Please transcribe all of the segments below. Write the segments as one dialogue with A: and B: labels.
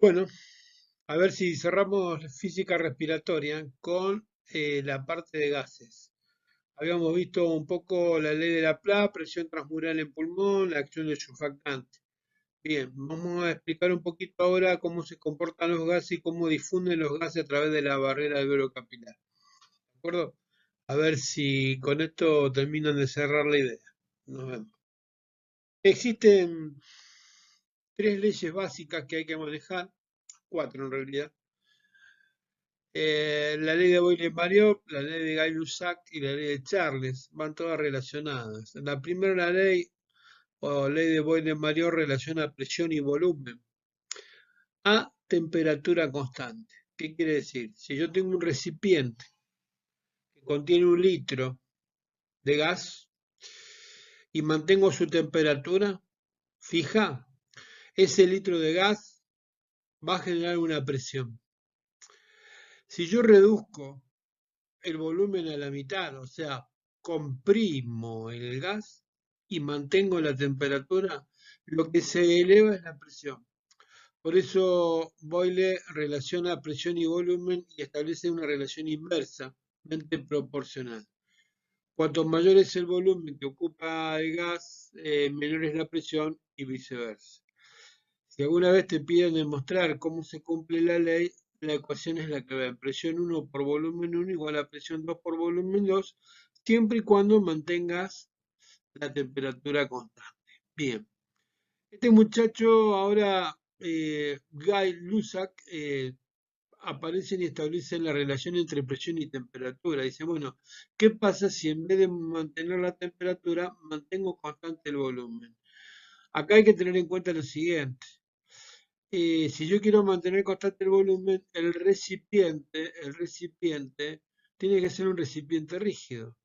A: Bueno, a ver si cerramos física respiratoria con la parte de gases. Habíamos visto un poco la ley de Laplace, presión transmural en pulmón, la acción del surfactante. Bien, vamos a explicar un poquito ahora cómo se comportan los gases y cómo difunden los gases a través de la barrera alveolo capilar. ¿De acuerdo? A ver si con esto terminan de cerrar la idea. Nos vemos. Existen tres leyes básicas que hay que manejar, cuatro en realidad. La ley de Boyle-Mariot, la ley de Gay-Lussac y la ley de Charles van todas relacionadas. La primera la ley o ley de Boyle-Mariot relaciona presión y volumen a temperatura constante. ¿Qué quiere decir? Si yo tengo un recipiente que contiene 1 litro de gas y mantengo su temperatura fija, ese litro de gas va a generar una presión. Si yo reduzco el volumen a la mitad, o sea, comprimo el gas y mantengo la temperatura, lo que se eleva es la presión. Por eso Boyle relaciona presión y volumen y establece una relación inversamente proporcional. Cuanto mayor es el volumen que ocupa el gas, menor es la presión y viceversa. Si alguna vez te piden demostrar cómo se cumple la ley, la ecuación es la que ven. Presión 1 por volumen 1 igual a presión 2 por volumen 2, siempre y cuando mantengas la temperatura constante. Bien. Este muchacho ahora, Guy Lussac, aparecen y establecen la relación entre presión y temperatura. Dice, bueno, ¿qué pasa si en vez de mantener la temperatura, mantengo constante el volumen? Acá hay que tener en cuenta lo siguiente. Si yo quiero mantener constante el volumen, el recipiente tiene que ser un recipiente rígido.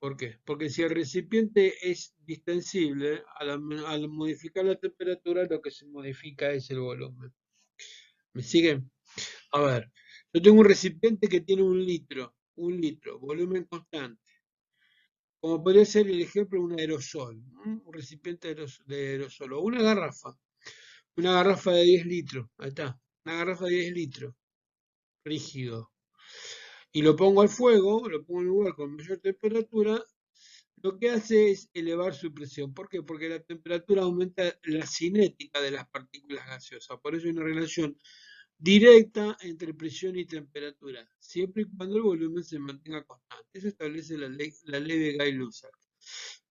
A: ¿Por qué? Porque si el recipiente es distensible, al modificar la temperatura, lo que se modifica es el volumen. ¿Me siguen? A ver, yo tengo un recipiente que tiene 1 litro, volumen constante. Como podría ser el ejemplo de un aerosol, un recipiente de aerosol, o una garrafa de 10 litros, ahí está, una garrafa de 10 litros, rígido. Y lo pongo al fuego, lo pongo en un lugar con mayor temperatura, lo que hace es elevar su presión. ¿Por qué? Porque la temperatura aumenta la cinética de las partículas gaseosas. Por eso hay una relación directa entre presión y temperatura, siempre y cuando el volumen se mantenga constante. Eso establece la ley de Gay-Lussac.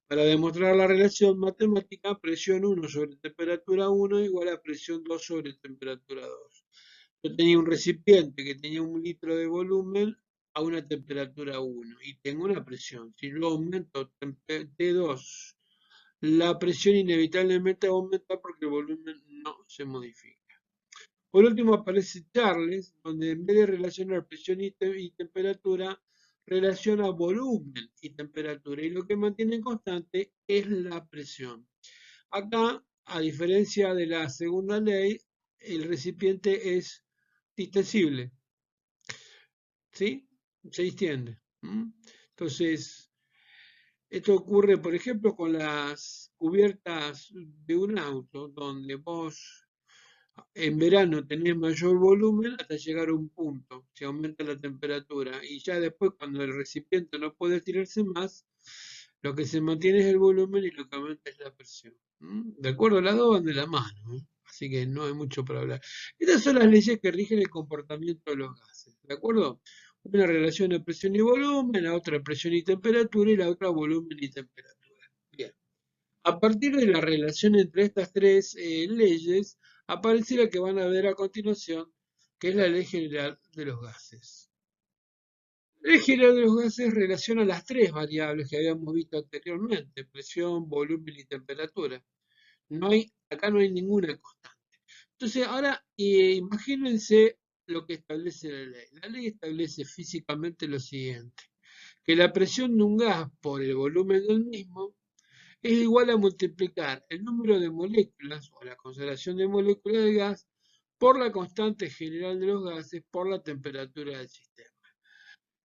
A: Para demostrar la relación matemática, presión 1 sobre temperatura 1 igual a presión 2 sobre temperatura 2. Yo tenía un recipiente que tenía 1 litro de volumen a una temperatura 1 y tengo una presión. Si yo aumento T2, la presión inevitablemente aumenta porque el volumen no se modifica. Por último aparece Charles, donde en vez de relacionar presión y temperatura, relaciona volumen y temperatura, y lo que mantiene constante es la presión. Acá, a diferencia de la segunda ley, el recipiente es distensible, ¿sí? Se distiende. Entonces, esto ocurre, por ejemplo, con las cubiertas de un auto, donde vos en verano tenés mayor volumen hasta llegar a un punto, se aumenta la temperatura y ya después cuando el recipiente no puede estirarse más, lo que se mantiene es el volumen y lo que aumenta es la presión. De acuerdo, las dos van de la mano, así que no hay mucho para hablar. Estas son las leyes que rigen el comportamiento de los gases, ¿de acuerdo? Una relación de presión y volumen, la otra presión y temperatura y la otra volumen y temperatura. Bien. A partir de la relación entre estas tres leyes, aparece la que van a ver a continuación, que es la ley general de los gases. La ley general de los gases relaciona las tres variables que habíamos visto anteriormente, presión, volumen y temperatura. Acá no hay ninguna constante. Entonces, ahora imagínense lo que establece la ley. La ley establece físicamente lo siguiente, que la presión de un gas por el volumen del mismo es igual a multiplicar el número de moléculas o la concentración de moléculas de gas por la constante general de los gases por la temperatura del sistema.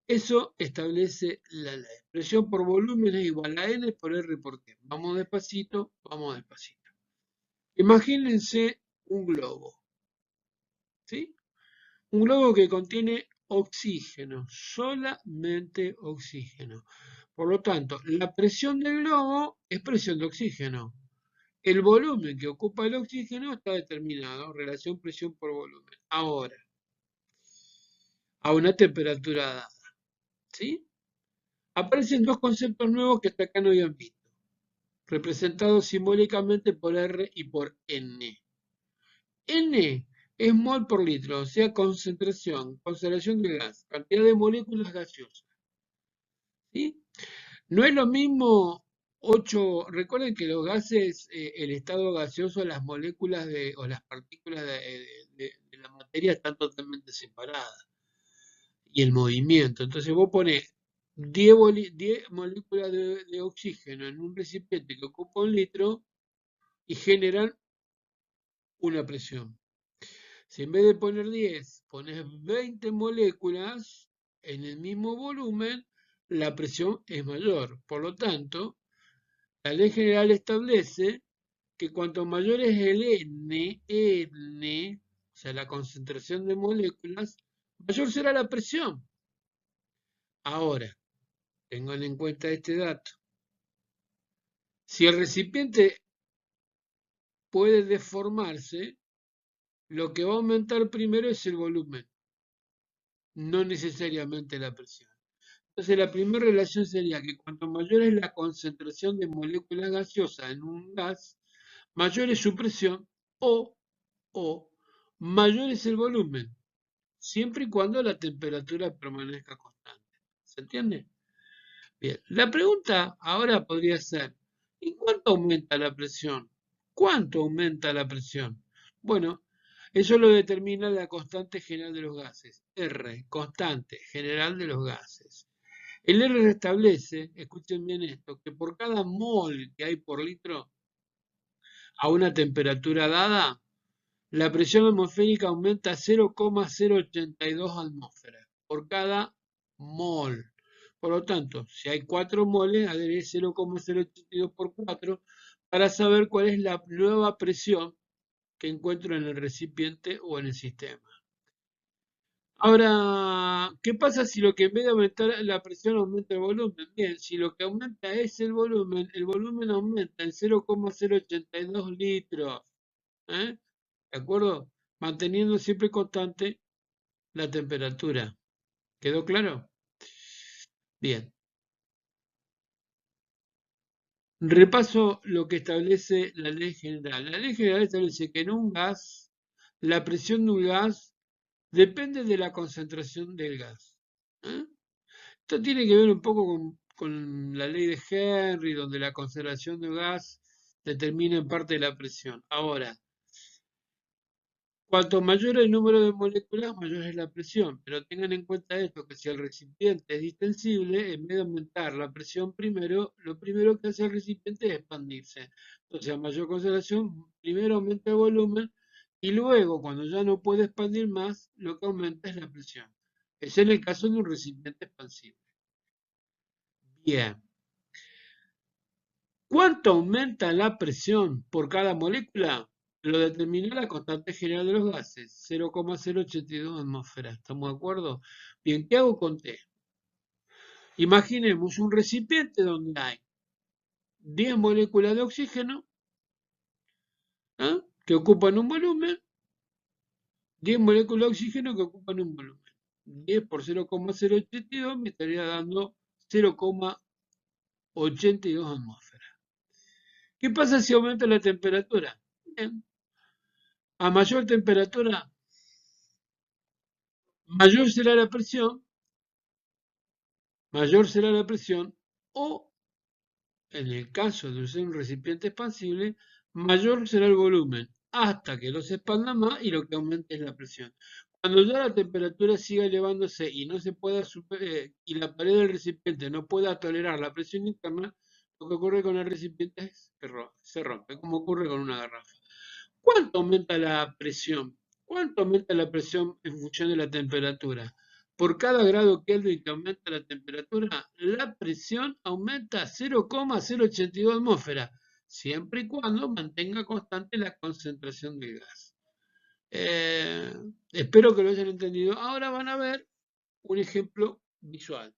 A: Eso establece la ley. Presión por volumen es igual a N por R por T. Vamos despacito, vamos despacito. Imagínense un globo. ¿sí? Un globo que contiene oxígeno, solamente oxígeno. Por lo tanto, la presión del globo es presión de oxígeno. El volumen que ocupa el oxígeno está determinado, relación presión por volumen. Ahora, a una temperatura dada, ¿sí? Aparecen dos conceptos nuevos que hasta acá no habían visto, representados simbólicamente por R y por N. N es mol por litro, o sea, concentración de gas, cantidad de moléculas gaseosas, ¿sí? No es lo mismo 8. Recuerden que los gases, el estado gaseoso, las moléculas o las partículas de la materia están totalmente separadas. Y el movimiento. Entonces vos pones 10 moléculas de oxígeno en un recipiente que ocupa 1 litro y generan una presión. Si en vez de poner 10, pones 20 moléculas en el mismo volumen, la presión es mayor. Por lo tanto, la ley general establece que cuanto mayor es el N, o sea, la concentración de moléculas, mayor será la presión. Ahora, tengan en cuenta este dato. Si el recipiente puede deformarse, lo que va a aumentar primero es el volumen, no necesariamente la presión. Entonces, la primera relación sería que cuanto mayor es la concentración de moléculas gaseosas en un gas, mayor es su presión o mayor es el volumen, siempre y cuando la temperatura permanezca constante. ¿Se entiende? Bien, la pregunta ahora podría ser, ¿y cuánto aumenta la presión? ¿Cuánto aumenta la presión? Bueno, eso lo determina la constante general de los gases, R, constante general de los gases. El R establece, escuchen bien esto, que por cada mol que hay por litro a una temperatura dada, la presión atmosférica aumenta 0,082 atmósferas por cada mol. Por lo tanto, si hay 4 moles, agregué 0,082 por 4 para saber cuál es la nueva presión que encuentro en el recipiente o en el sistema. Ahora, ¿qué pasa si lo que en vez de aumentar la presión aumenta el volumen? Bien, si lo que aumenta es el volumen aumenta en 0,082 litros. ¿Eh? ¿De acuerdo? Manteniendo siempre constante la temperatura. ¿Quedó claro? Bien. Repaso lo que establece la ley general. La ley general establece que en un gas, la presión de un gas depende de la concentración del gas. ¿Eh? Esto tiene que ver un poco con la ley de Henry, donde la concentración de gas determina en parte la presión. Ahora, cuanto mayor el número de moléculas, mayor es la presión. Pero tengan en cuenta esto, que si el recipiente es distensible, en vez de aumentar la presión primero, lo primero que hace el recipiente es expandirse. Entonces, a mayor concentración, primero aumenta el volumen y luego, cuando ya no puede expandir más, lo que aumenta es la presión. Es en el caso de un recipiente expansible. Bien. ¿Cuánto aumenta la presión por cada molécula? Lo determina la constante general de los gases, 0,082 atmósferas. ¿Estamos de acuerdo? Bien, ¿qué hago con T? Imaginemos un recipiente donde hay 10 moléculas de oxígeno, ¿ah?, que ocupan un volumen, 10 moléculas de oxígeno que ocupan un volumen. 10 por 0,082 me estaría dando 0,82 atmósferas. ¿Qué pasa si aumenta la temperatura? Bien, a mayor temperatura, mayor será la presión, o, en el caso de ser un recipiente expansible, mayor será el volumen, hasta que no se expanda más y lo que aumente es la presión. Cuando ya la temperatura siga elevándose y no se pueda y la pared del recipiente no pueda tolerar la presión interna, lo que ocurre con el recipiente es que se rompe, como ocurre con una garrafa. ¿Cuánto aumenta la presión? ¿Cuánto aumenta la presión en función de la temperatura? Por cada grado Kelvin que aumenta la temperatura, la presión aumenta 0,082 atmósferas, siempre y cuando mantenga constante la concentración del gas. Eh, Espero que lo hayan entendido. Ahora van a ver un ejemplo visual.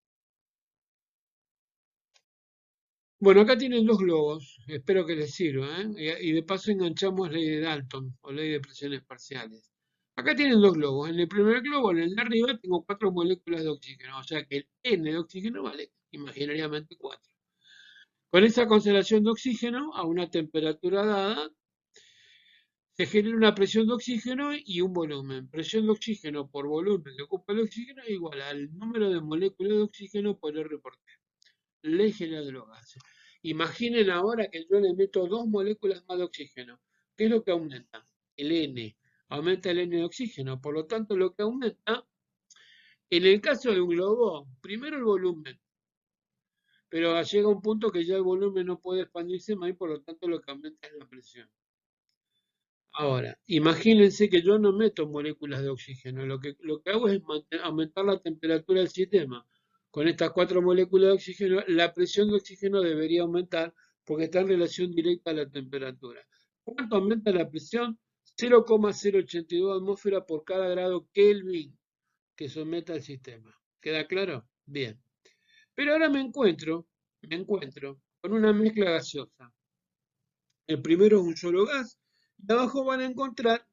A: Bueno, acá tienen dos globos, espero que les sirva, ¿eh? Y de paso enganchamos ley de Dalton o ley de presiones parciales. Acá tienen dos globos. En el primer globo, en el de arriba, tengo cuatro moléculas de oxígeno, o sea que el N de oxígeno vale imaginariamente 4. Con esa concentración de oxígeno, a una temperatura dada, se genera una presión de oxígeno y un volumen. Presión de oxígeno por volumen que ocupa el oxígeno es igual al número de moléculas de oxígeno por R por T. Ley general de los gases. Imaginen ahora que yo le meto dos moléculas más de oxígeno. ¿Qué es lo que aumenta? El N. Aumenta el N de oxígeno. Por lo tanto, lo que aumenta, en el caso de un globo, primero el volumen. Pero llega un punto que ya el volumen no puede expandirse más y por lo tanto lo que aumenta es la presión. Ahora, imagínense que yo no meto moléculas de oxígeno, lo que hago es aumentar la temperatura del sistema. Con estas cuatro moléculas de oxígeno, la presión de oxígeno debería aumentar porque está en relación directa a la temperatura. ¿Cuánto aumenta la presión? 0,082 atmósferas por cada grado Kelvin que someta el sistema. ¿Queda claro? Bien. Pero ahora me encuentro con una mezcla gaseosa. El primero es un solo gas y abajo van a encontrar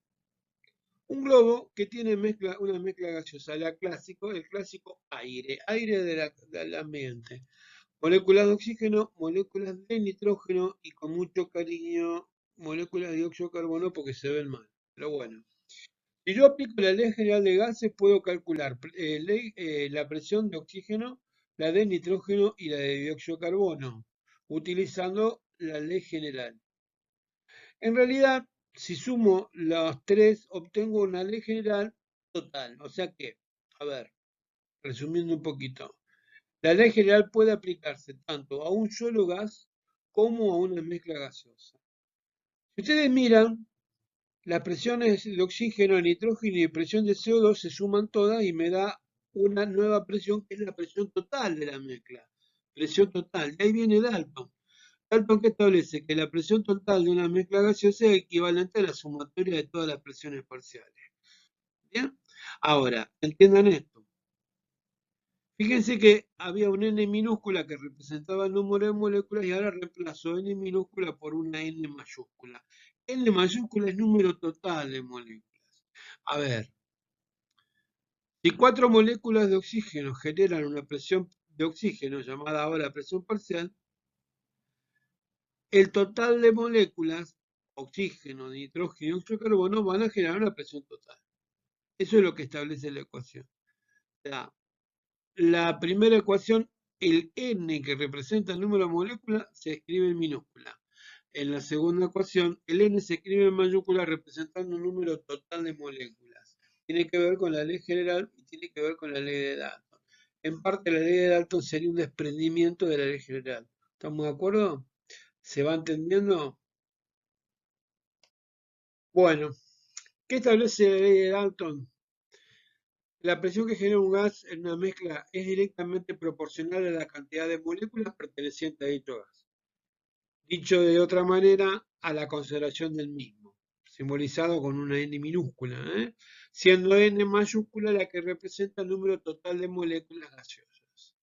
A: un globo que tiene una mezcla gaseosa, el clásico aire del ambiente. Moléculas de oxígeno, moléculas de nitrógeno y con mucho cariño, moléculas de dióxido de carbono porque se ven mal. Pero bueno, si yo aplico la ley general de gases, puedo calcular la presión de oxígeno, la de nitrógeno y la de dióxido de carbono, utilizando la ley general. En realidad, si sumo los tres, obtengo una ley general total. O sea que, a ver, resumiendo un poquito, la ley general puede aplicarse tanto a un solo gas como a una mezcla gaseosa. Si ustedes miran, las presiones de oxígeno, nitrógeno y presión de CO2 se suman todas y me da una nueva presión que es la presión total de la mezcla. Presión total. De ahí viene Dalton. Dalton que establece que la presión total de una mezcla gaseosa es equivalente a la sumatoria de todas las presiones parciales. ¿Bien? Ahora, entiendan esto. Fíjense que había un N minúscula que representaba el número de moléculas y ahora reemplazo N minúscula por una N mayúscula. N mayúscula es número total de moléculas. A ver, si cuatro moléculas de oxígeno generan una presión de oxígeno llamada ahora presión parcial, el total de moléculas, oxígeno, nitrógeno y óxido de carbono, van a generar una presión total. Eso es lo que establece la ecuación. O sea, la primera ecuación, el N que representa el número de moléculas, se escribe en minúscula. En la segunda ecuación, el N se escribe en mayúscula representando un número total de moléculas. Tiene que ver con la ley general y tiene que ver con la ley de Dalton. En parte, la ley de Dalton sería un desprendimiento de la ley general. ¿Estamos de acuerdo? ¿Se va entendiendo? Bueno, ¿qué establece la ley de Dalton? La presión que genera un gas en una mezcla es directamente proporcional a la cantidad de moléculas pertenecientes a dicho gas. Dicho de otra manera, a la concentración del mismo, simbolizado con una N minúscula, siendo N mayúscula la que representa el número total de moléculas gaseosas.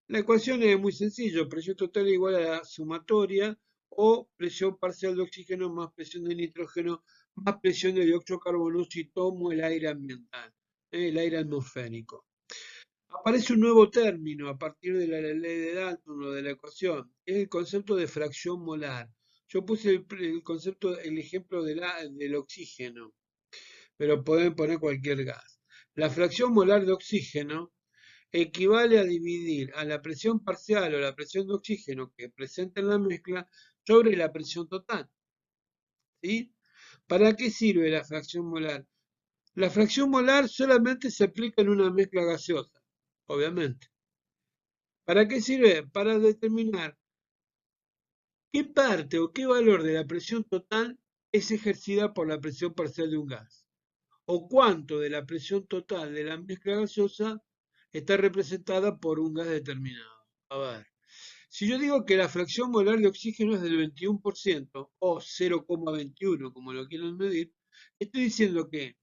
A: La ecuación es muy sencilla, presión total igual a la sumatoria o presión parcial de oxígeno más presión de nitrógeno más presión de dióxido de carbono si tomo el aire ambiental, el aire atmosférico. Aparece un nuevo término a partir de la ley de Dalton o de la ecuación, es el concepto de fracción molar. Yo puse el ejemplo del oxígeno, pero pueden poner cualquier gas. La fracción molar de oxígeno equivale a dividir a la presión parcial o la presión de oxígeno que presenta en la mezcla sobre la presión total. ¿Sí? ¿Para qué sirve la fracción molar? La fracción molar solamente se aplica en una mezcla gaseosa, obviamente. ¿Para qué sirve? Para determinar qué parte o qué valor de la presión total es ejercida por la presión parcial de un gas, o cuánto de la presión total de la mezcla gaseosa está representada por un gas determinado. A ver, si yo digo que la fracción molar de oxígeno es del 21% o 0,21, como lo quieran medir, estoy diciendo que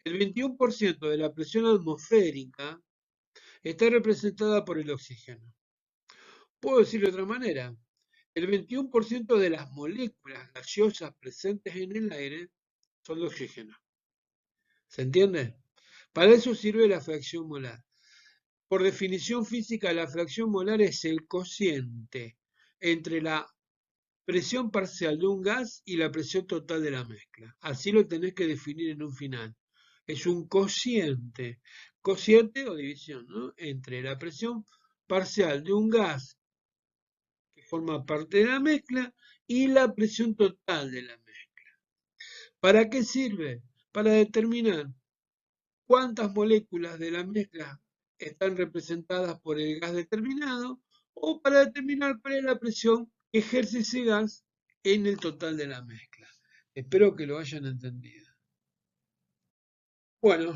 A: El 21% de la presión atmosférica está representada por el oxígeno. Puedo decirlo de otra manera. El 21% de las moléculas gaseosas presentes en el aire son de oxígeno. ¿Se entiende? Para eso sirve la fracción molar. Por definición física, la fracción molar es el cociente entre la presión parcial de un gas y la presión total de la mezcla. Así lo tenés que definir en un final. Es un cociente o división, ¿no? Entre la presión parcial de un gas que forma parte de la mezcla y la presión total de la mezcla. ¿Para qué sirve? Para determinar cuántas moléculas de la mezcla están representadas por el gas determinado o para determinar cuál es la presión que ejerce ese gas en el total de la mezcla. Espero que lo hayan entendido. Bueno,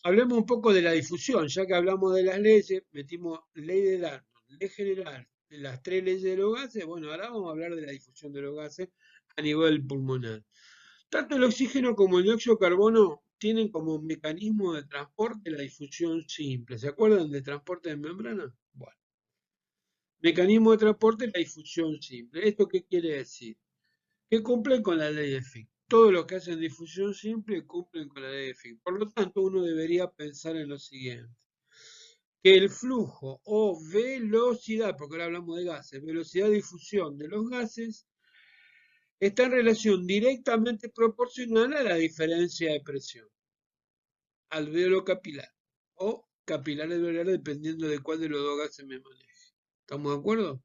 A: hablemos un poco de la difusión, ya que hablamos de las leyes, metimos ley de Dalton, ley general, las tres leyes de los gases. Bueno, ahora vamos a hablar de la difusión de los gases a nivel pulmonar. Tanto el oxígeno como el dióxido de carbono tienen como mecanismo de transporte la difusión simple. ¿Se acuerdan de transporte de membrana? Bueno, mecanismo de transporte la difusión simple. ¿Esto qué quiere decir? Que cumplen con la ley de Fick. Todos los que hacen difusión simple cumplen con la ley de Fick. Por lo tanto, uno debería pensar en lo siguiente. Que el flujo o velocidad, porque ahora hablamos de gases, velocidad de difusión de los gases está en relación directamente proporcional a la diferencia de presión, alvéolo capilar o capilar alveolar, dependiendo de cuál de los dos gases me maneje. ¿Estamos de acuerdo?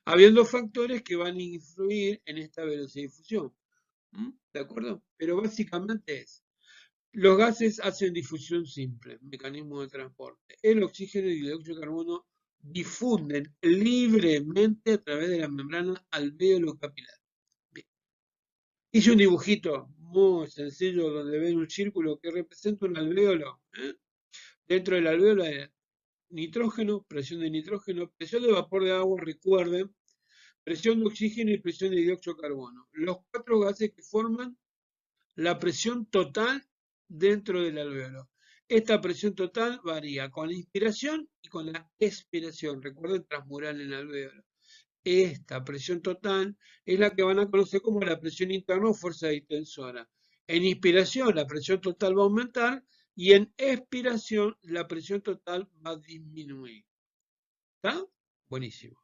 A: Habiendo factores que van a influir en esta velocidad de difusión. ¿De acuerdo? Pero básicamente es, los gases hacen difusión simple, mecanismo de transporte. El oxígeno y el dióxido de carbono difunden libremente a través de la membrana alvéolo capilar. Bien. Hice un dibujito muy sencillo donde ven un círculo que representa un alvéolo. Dentro del alvéolo hay nitrógeno, presión de vapor de agua, recuerden, presión de oxígeno y presión de dióxido de carbono. Los cuatro gases que forman la presión total dentro del alvéolo. Esta presión total varía con la inspiración y con la expiración. Recuerden, transmural en el alvéolo. Esta presión total es la que van a conocer como la presión interna o fuerza distensora. En inspiración la presión total va a aumentar y en expiración la presión total va a disminuir. ¿Está? Buenísimo.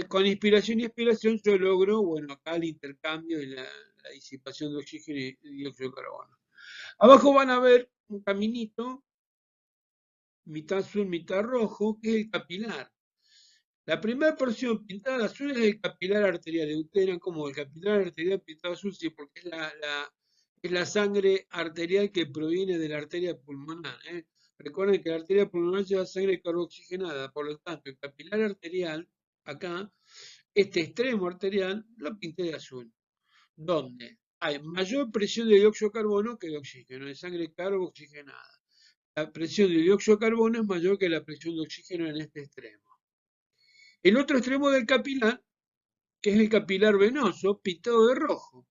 A: Con inspiración y expiración yo logro, bueno, acá el intercambio y la disipación de oxígeno y dióxido de carbono. Abajo van a ver un caminito, mitad azul, mitad rojo, que es el capilar. La primera porción pintada de azul es el capilar arterial. Ustedes eran como el capilar arterial pintado azul, sí, porque es la sangre arterial que proviene de la arteria pulmonar. Recuerden que la arteria pulmonar lleva sangre carboxigenada, por lo tanto, el capilar arterial, acá, este extremo arterial, lo pinté de azul, donde hay mayor presión de dióxido de carbono que de oxígeno, de sangre carboxigenada. La presión de dióxido de carbono es mayor que la presión de oxígeno en este extremo. El otro extremo del capilar, que es el capilar venoso, pintado de rojo,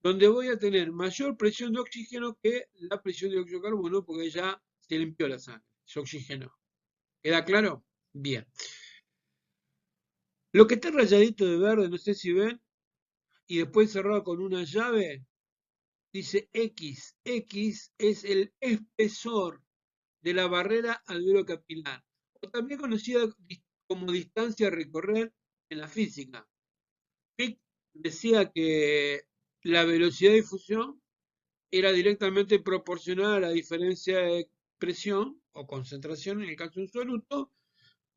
A: donde voy a tener mayor presión de oxígeno que la presión de dióxido de carbono, porque ya se limpió la sangre, se oxigenó. ¿Queda claro? Bien. Lo que está rayadito de verde, no sé si ven, y después cerrado con una llave, dice X. X es el espesor de la barrera alveolo-capilar, o también conocida como distancia a recorrer en la física. Fick decía que la velocidad de difusión era directamente proporcional a la diferencia de presión o concentración en el caso de un soluto,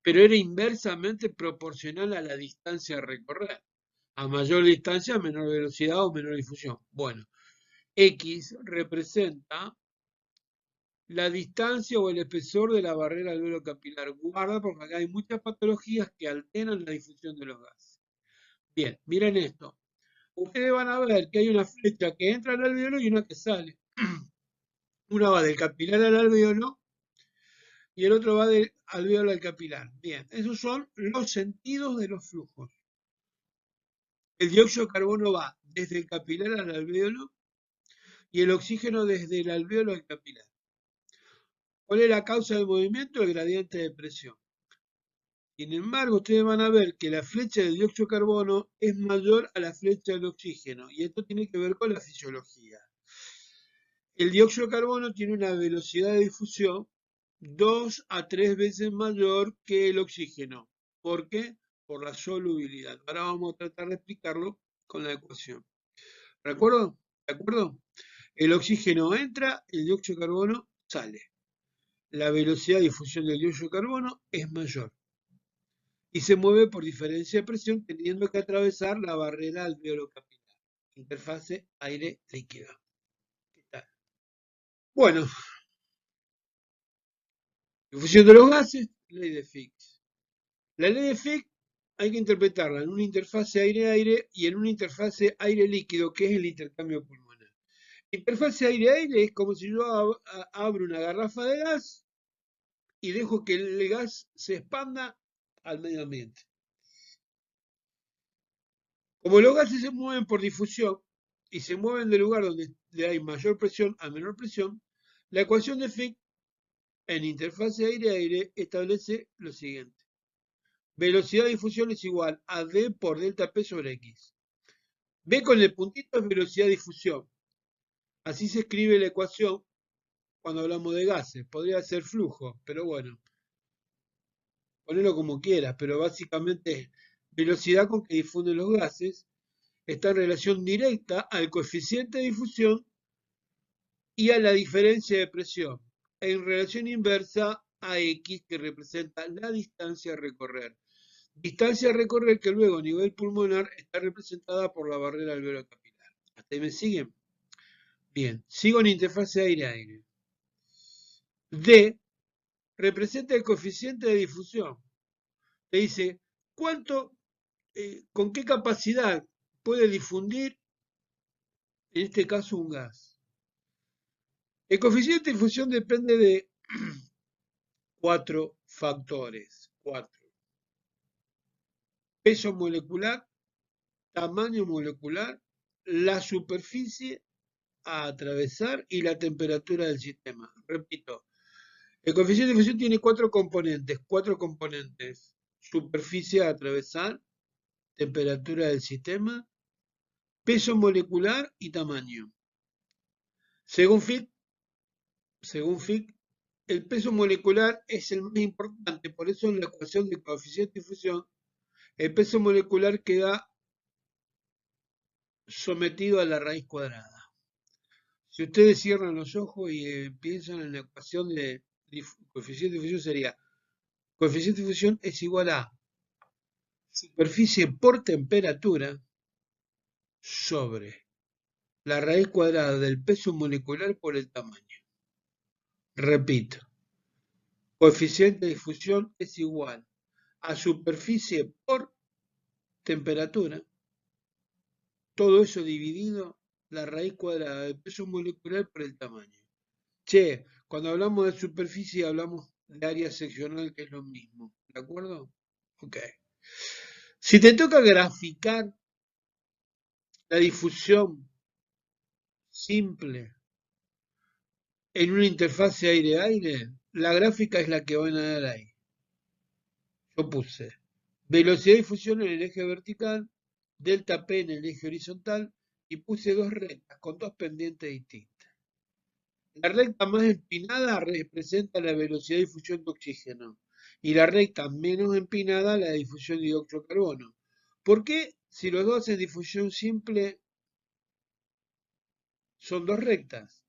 A: pero era inversamente proporcional a la distancia a recorrer. A mayor distancia, menor velocidad o menor difusión. Bueno, X representa la distancia o el espesor de la barrera alveolo capilar. Guarda porque acá hay muchas patologías que alteran la difusión de los gases. Bien, miren esto. Ustedes van a ver que hay una flecha que entra al alveolo y una que sale. Una va del capilar al alveolo y el otro va del alveolo al capilar. Bien, esos son los sentidos de los flujos. El dióxido de carbono va desde el capilar al alveolo y el oxígeno desde el alvéolo al capilar. ¿Cuál es la causa del movimiento? El gradiente de presión. Sin embargo, ustedes van a ver que la flecha del dióxido de carbono es mayor a la flecha del oxígeno, y esto tiene que ver con la fisiología. El dióxido de carbono tiene una velocidad de difusión 2 a 3 veces mayor que el oxígeno. ¿Por qué? Por la solubilidad. Ahora vamos a tratar de explicarlo con la ecuación. ¿De acuerdo? ¿De acuerdo? El oxígeno entra, el dióxido de carbono sale. La velocidad de difusión del dióxido de carbono es mayor y se mueve por diferencia de presión teniendo que atravesar la barrera alvéolo capilar. Interfase aire-líquido. ¿Qué tal? Bueno, difusión de los gases, ley de Fick. La ley de Fick hay que interpretarla en una interfase aire-aire y en una interfase aire-líquido, que es el intercambio pulmonar. Interfase aire-aire es como si yo abro una garrafa de gas y dejo que el gas se expanda al medio ambiente. Como los gases se mueven por difusión y se mueven del lugar donde hay mayor presión a menor presión, la ecuación de Fick en interfase aire-aire establece lo siguiente. Velocidad de difusión es igual a D por delta P sobre X. B con el puntito es velocidad de difusión. Así se escribe la ecuación cuando hablamos de gases. Podría ser flujo, pero bueno, ponelo como quieras, pero básicamente es velocidad con que difunden los gases está en relación directa al coeficiente de difusión y a la diferencia de presión, en relación inversa a X, que representa la distancia a recorrer. Distancia a recorrer que luego a nivel pulmonar está representada por la barrera alvéolo capilar. ¿Hasta ahí me siguen? Bien, sigo en interfase aire-aire. D representa el coeficiente de difusión. Te dice, con qué capacidad puede difundir, en este caso, un gas. El coeficiente de difusión depende de 4 factores. 4. Peso molecular, tamaño molecular, la superficie a atravesar y la temperatura del sistema. Repito, el coeficiente de difusión tiene 4 componentes. 4 componentes. Superficie a atravesar, temperatura del sistema, peso molecular y tamaño. Según Fick, el peso molecular es el más importante, por eso en la ecuación de coeficiente de difusión, el peso molecular queda sometido a la raíz cuadrada. Si ustedes cierran los ojos y piensan en la ecuación de coeficiente de difusión, sería coeficiente de difusión es igual a superficie por temperatura sobre la raíz cuadrada del peso molecular por el tamaño. Repito, coeficiente de difusión es igual a superficie por temperatura, todo eso dividido la raíz cuadrada del peso molecular por el tamaño. Che, cuando hablamos de superficie hablamos de área seccional, que es lo mismo, ¿de acuerdo? Ok. Si te toca graficar la difusión simple en una interfase aire-aire, la gráfica es la que van a dar ahí. Yo puse velocidad de difusión en el eje vertical, delta P en el eje horizontal y puse 2 rectas con 2 pendientes distintas. La recta más empinada representa la velocidad de difusión de oxígeno y la recta menos empinada la difusión de dióxido de carbono. ¿Por qué si los dos en difusión simple son 2 rectas?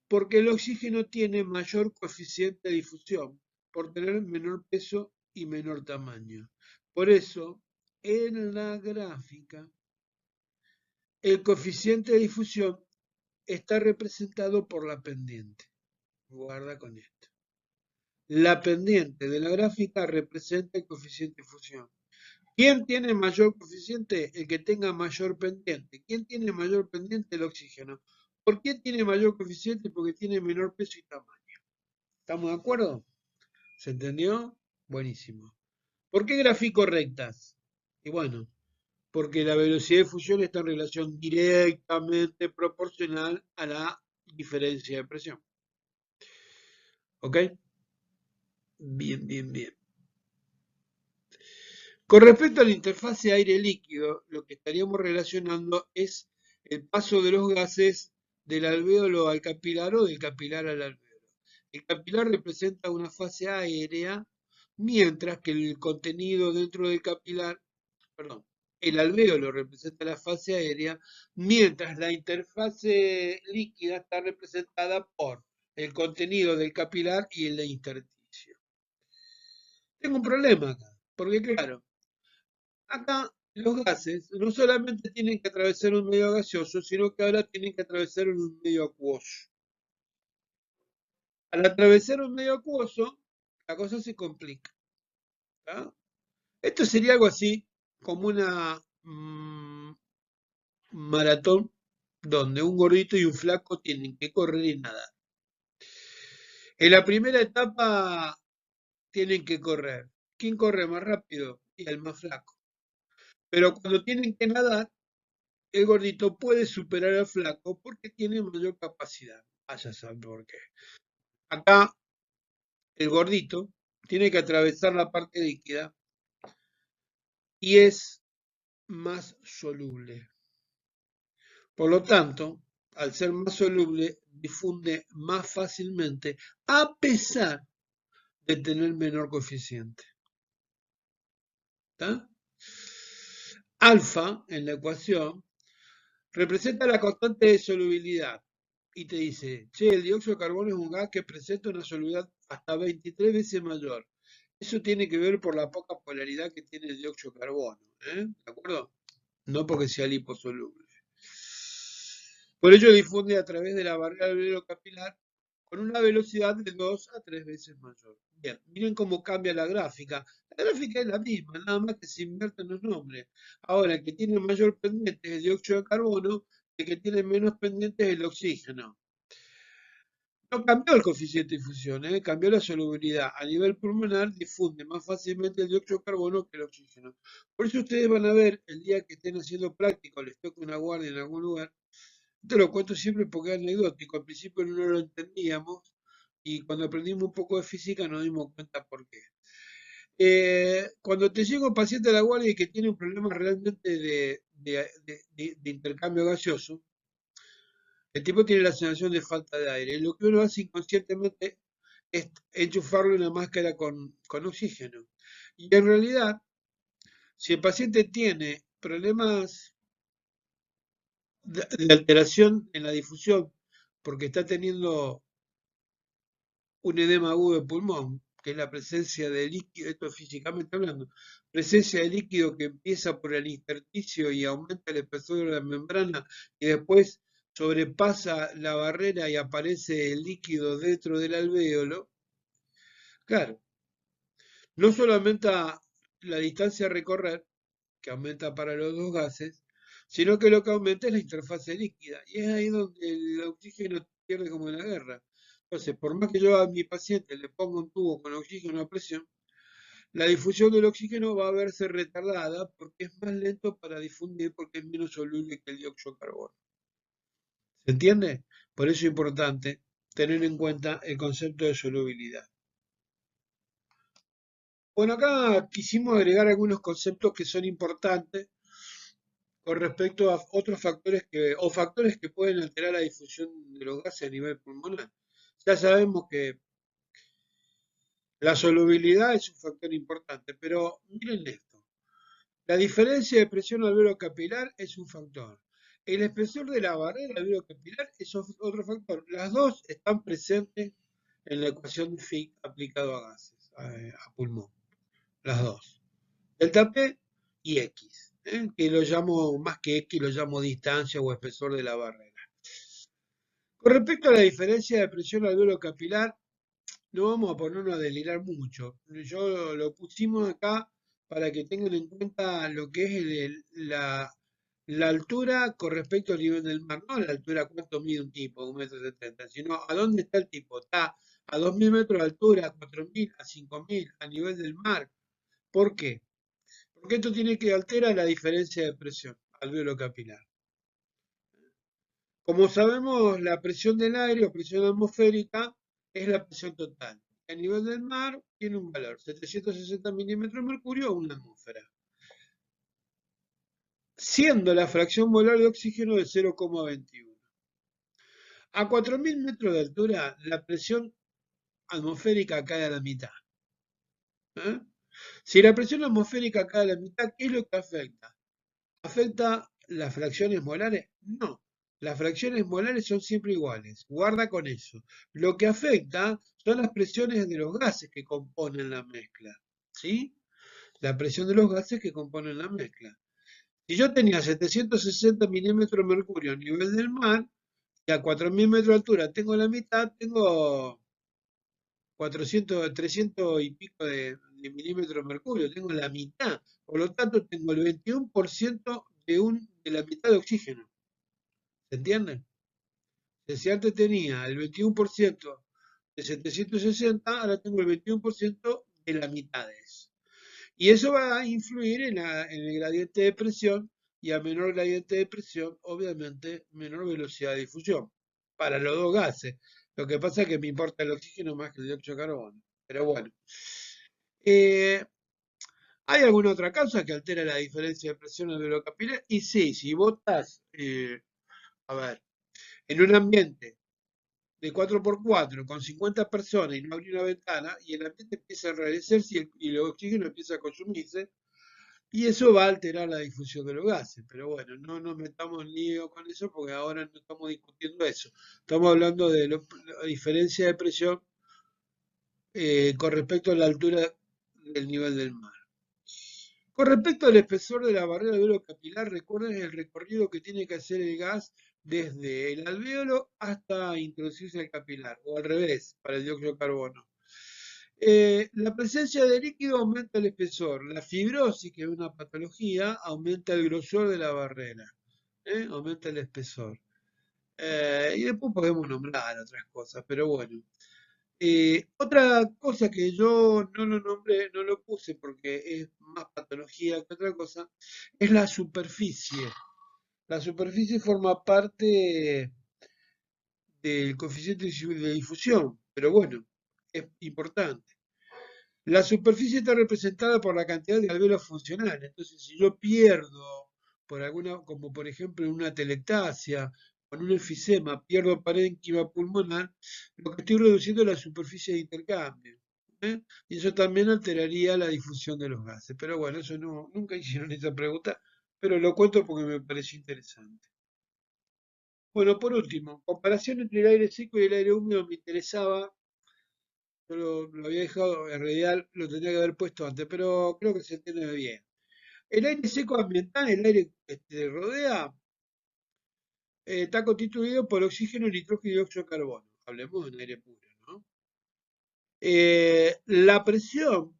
A: Porque el oxígeno tiene mayor coeficiente de difusión por tener menor peso y menor tamaño. Por eso, en la gráfica, el coeficiente de difusión está representado por la pendiente. Guarda con esto. La pendiente de la gráfica representa el coeficiente de difusión. ¿Quién tiene mayor coeficiente? El que tenga mayor pendiente. ¿Quién tiene mayor pendiente? El oxígeno. ¿Por qué tiene mayor coeficiente? Porque tiene menor peso y tamaño. ¿Estamos de acuerdo? ¿Se entendió? Buenísimo. ¿Por qué gráfico rectas? Y bueno, porque la velocidad de fusión está en relación directamente proporcional a la diferencia de presión. ¿Ok? Bien, bien, bien. Con respecto a la interfase aire-líquido, lo que estaríamos relacionando es el paso de los gases del alvéolo al capilar o del capilar al alvéolo. El capilar representa una fase aérea, mientras que el contenido dentro del capilar, perdón, el alvéolo representa la fase aérea, mientras la interfase líquida está representada por el contenido del capilar y el intersticio. Tengo un problema acá, porque claro, acá los gases no solamente tienen que atravesar un medio gaseoso, sino que ahora tienen que atravesar un medio acuoso. Al atravesar un medio acuoso, la cosa se complica. ¿Tá? Esto sería algo así como una maratón donde un gordito y un flaco tienen que correr y nadar. En la primera etapa tienen que correr. ¿Quién corre más rápido? Y el más flaco. Pero cuando tienen que nadar, el gordito puede superar al flaco porque tiene mayor capacidad. Vaya a saber por qué. Acá el gordito tiene que atravesar la parte líquida y es más soluble. Por lo tanto, al ser más soluble, difunde más fácilmente a pesar de tener menor coeficiente. ¿Tá? Alfa en la ecuación representa la constante de solubilidad y te dice, che, el dióxido de carbono es un gas que presenta una solubilidad hasta 23 veces mayor. Eso tiene que ver por la poca polaridad que tiene el dióxido de carbono, ¿de acuerdo? No porque sea liposoluble. Por ello difunde a través de la barrera alveolo capilar con una velocidad de 2 a 3 veces mayor. Bien, miren cómo cambia la gráfica. La gráfica es la misma, nada más que se invierten los nombres. Ahora, el que tiene mayor pendiente es el dióxido de carbono, y el que tiene menos pendiente es el oxígeno. No cambió el coeficiente de difusión, cambió la solubilidad. A nivel pulmonar difunde más fácilmente el dióxido de carbono que el oxígeno. Por eso ustedes van a ver el día que estén haciendo práctica o les toque una guardia en algún lugar. Te lo cuento siempre porque es anecdótico. Al principio no lo entendíamos y cuando aprendimos un poco de física nos dimos cuenta por qué. Cuando te llega un paciente a la guardia y que tiene un problema realmente de intercambio gaseoso, el tipo tiene la sensación de falta de aire. Y lo que uno hace inconscientemente es enchufarle una máscara con oxígeno. Y en realidad, si el paciente tiene problemas de alteración en la difusión porque está teniendo un edema agudo de pulmón, que es la presencia de líquido, esto físicamente hablando, presencia de líquido que empieza por el intersticio y aumenta el espesor de la membrana y después sobrepasa la barrera y aparece el líquido dentro del alvéolo, claro, no solo aumenta la distancia a recorrer, que aumenta para los dos gases, sino que lo que aumenta es la interfase líquida. Y es ahí donde el oxígeno pierde como en la guerra. Entonces, por más que yo a mi paciente le ponga un tubo con oxígeno a presión, la difusión del oxígeno va a verse retardada porque es más lento para difundir porque es menos soluble que el dióxido de carbono. ¿Se entiende? Por eso es importante tener en cuenta el concepto de solubilidad. Bueno, acá quisimos agregar algunos conceptos que son importantes con respecto a otros factores o factores que pueden alterar la difusión de los gases a nivel pulmonar. Ya sabemos que la solubilidad es un factor importante, pero miren esto. La diferencia de presión alveolo-capilar es un factor. El espesor de la barrera alveolo-capilar es otro factor. Las dos están presentes en la ecuación de Fick aplicado a gases, a pulmón. Las dos. Delta P y X, que lo llamo, más que X, lo llamo distancia o espesor de la barrera. Con respecto a la diferencia de presión alveolo capilar, no vamos a ponernos a delirar mucho. Yo lo pusimos acá para que tengan en cuenta lo que es la altura con respecto al nivel del mar, no la altura cuánto mide un tipo, 1,70 m, sino a dónde está el tipo. Está a 2.000 metros de altura, a 4.000, a 5.000, a nivel del mar. ¿Por qué? Porque esto tiene que alterar la diferencia de presión alveolo capilar. Como sabemos, la presión del aire o presión atmosférica es la presión total. A nivel del mar tiene un valor, 760 milímetros de mercurio o una atmósfera, siendo la fracción molar de oxígeno de 0,21. A 4.000 metros de altura, la presión atmosférica cae a la mitad. ¿Eh? Si la presión atmosférica cae a la mitad, ¿qué es lo que afecta? ¿Afecta las fracciones molares? No. Las fracciones molares son siempre iguales. Guarda con eso. Lo que afecta son las presiones de los gases que componen la mezcla. ¿Sí? La presión de los gases que componen la mezcla. Si yo tenía 760 milímetros de mercurio a nivel del mar, y a 4.000 metros de altura tengo la mitad, tengo 400, 300 y pico de milímetros de mercurio, tengo la mitad. Por lo tanto, tengo el 21% de la mitad de oxígeno. ¿Se entiende? Si antes tenía el 21% de 760, ahora tengo el 21% de la mitad de eso. Y eso va a influir en el gradiente de presión, y a menor gradiente de presión, obviamente, menor velocidad de difusión para los dos gases. Lo que pasa es que me importa el oxígeno más que el dióxido de carbono. Pero bueno. Eh, ¿Hay alguna otra causa que altera la diferencia de presión alveolo capilar? Y sí, si vos estás, a ver, en un ambiente de 4x4 con 50 personas y no abrir una ventana y el ambiente empieza a enrarecerse y el oxígeno empieza a consumirse, y eso va a alterar la difusión de los gases. Pero bueno, no nos metamos en lío con eso porque ahora no estamos discutiendo eso. Estamos hablando de la diferencia de presión con respecto a la altura del nivel del mar. Con respecto al espesor de la barrera alveolo capilar, recuerden el recorrido que tiene que hacer el gas desde el alveolo hasta introducirse al capilar, o al revés, para el dióxido de carbono. La presencia de líquido aumenta el espesor. La fibrosis, que es una patología, aumenta el grosor de la barrera. Aumenta el espesor. Y después podemos nombrar otras cosas, pero bueno. Otra cosa que yo no lo nombré, no lo puse porque es más patología que otra cosa, es la superficie. La superficie forma parte del coeficiente de difusión, pero bueno, es importante. La superficie está representada por la cantidad de alveolos funcionales. Entonces, si yo pierdo por alguna, como por ejemplo en una telectasia o en un enfisema, pierdo parénquima pulmonar, lo que estoy reduciendo es la superficie de intercambio. Y eso también alteraría la difusión de los gases. Pero bueno, eso no, nunca hicieron esa pregunta, pero lo cuento porque me pareció interesante. Bueno, por último, comparación entre el aire seco y el aire húmedo me interesaba. Yo lo había dejado, en realidad lo tendría que haber puesto antes, pero creo que se entiende bien. El aire seco ambiental, el aire que te rodea, está constituido por oxígeno, nitrógeno y dióxido de carbono. Hablemos en aire puro, ¿no? La presión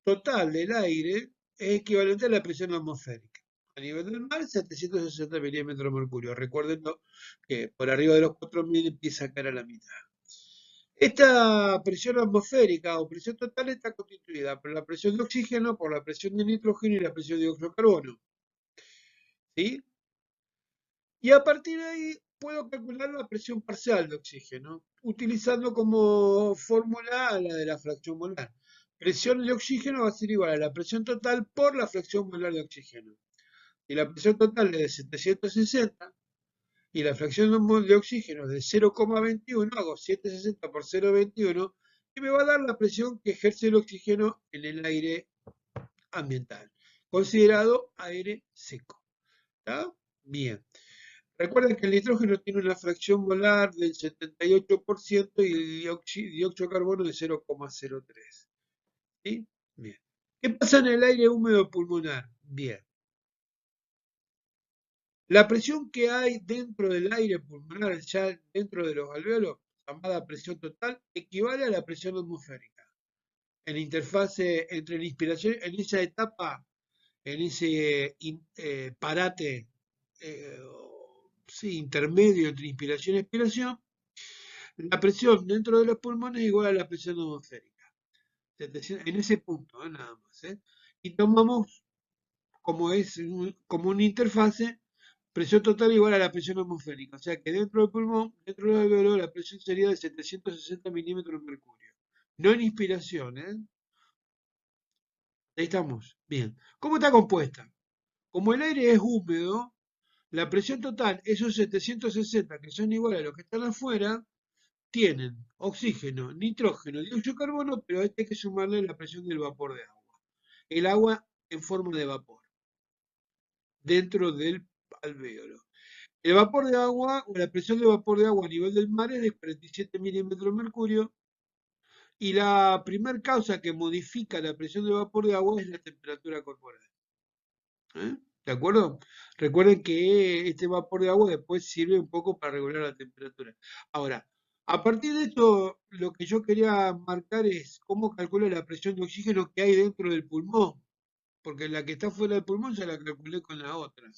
A: total del aire es equivalente a la presión atmosférica. A nivel del mar, 760 milímetros de mercurio. Recuerden que por arriba de los 4.000 empieza a caer a la mitad. Esta presión atmosférica o presión total está constituida por la presión de oxígeno, por la presión de nitrógeno y la presión de dióxido de carbono. ¿Sí? Y a partir de ahí puedo calcular la presión parcial de oxígeno, utilizando como fórmula la de la fracción molar. Presión de oxígeno va a ser igual a la presión total por la fracción molar de oxígeno. Y la presión total es de 760 y la fracción de oxígeno es de 0,21, hago 760 por 0,21 y me va a dar la presión que ejerce el oxígeno en el aire ambiental, considerado aire seco. ¿Está? Bien. Recuerden que el nitrógeno tiene una fracción molar del 78% y el dióxido de carbono de 0,03. ¿Sí? Bien. ¿Qué pasa en el aire húmedo pulmonar? Bien. La presión que hay dentro del aire pulmonar, ya dentro de los alvéolos, llamada presión total, equivale a la presión atmosférica. En la interfase entre la inspiración, en esa etapa, en ese parate eh, sí, intermedio entre inspiración y expiración, la presión dentro de los pulmones es igual a la presión atmosférica. En ese punto, nada más. Y tomamos como una interfase, presión total igual a la presión atmosférica. O sea que dentro del pulmón, dentro del alveolo, la presión sería de 760 milímetros de mercurio. No en inspiración, ¿eh? Ahí estamos. Bien. ¿Cómo está compuesta? Como el aire es húmedo, la presión total, esos 760 que son iguales a los que están afuera, tienen oxígeno, nitrógeno, dióxido de carbono, pero a este hay que sumarle la presión del vapor de agua. El agua en forma de vapor dentro del alvéolo. El vapor de agua o la presión de vapor de agua a nivel del mar es de 47 milímetros de mercurio y la primer causa que modifica la presión de vapor de agua es la temperatura corporal. ¿Eh? ¿De acuerdo? Recuerden que este vapor de agua después sirve un poco para regular la temperatura. Ahora, a partir de esto, lo que yo quería marcar es cómo calculo la presión de oxígeno que hay dentro del pulmón, porque la que está fuera del pulmón ya la calculé con la otra.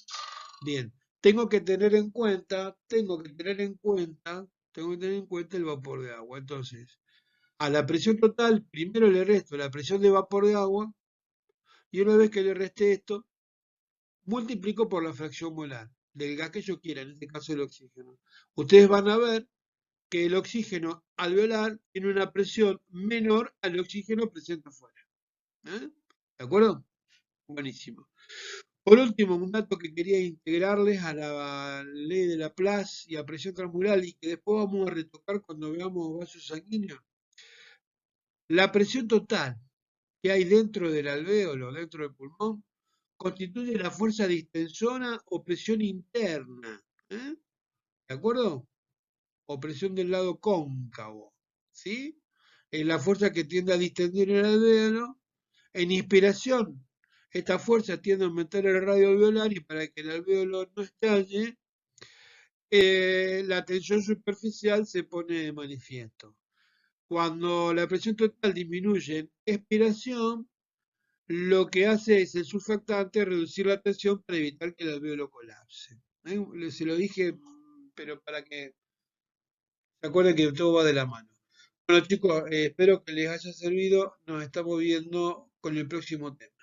A: Bien, tengo que tener en cuenta el vapor de agua. Entonces, a la presión total, primero le resto la presión de vapor de agua, y una vez que le reste esto, multiplico por la fracción molar del gas que yo quiera, en este caso el oxígeno. Ustedes van a ver que el oxígeno alveolar tiene una presión menor al oxígeno presente afuera. ¿Eh? ¿De acuerdo? Buenísimo. Por último, un dato que quería integrarles a la ley de Laplace y a presión transmural y que después vamos a retocar cuando veamos vasos sanguíneos. La presión total que hay dentro del alvéolo, dentro del pulmón, constituye la fuerza distensora o presión interna. ¿Eh? ¿De acuerdo? O presión del lado cóncavo. ¿Sí? Es la fuerza que tiende a distender el alvéolo. En inspiración, esta fuerza tiende a aumentar el radio alveolar y para que el alvéolo no estalle, la tensión superficial se pone de manifiesto. Cuando la presión total disminuye en expiración, lo que hace es el surfactante reducir la tensión para evitar que el alvéolo colapse. Se lo dije, pero para que se acuerden que todo va de la mano. Bueno chicos, espero que les haya servido. Nos estamos viendo con el próximo tema.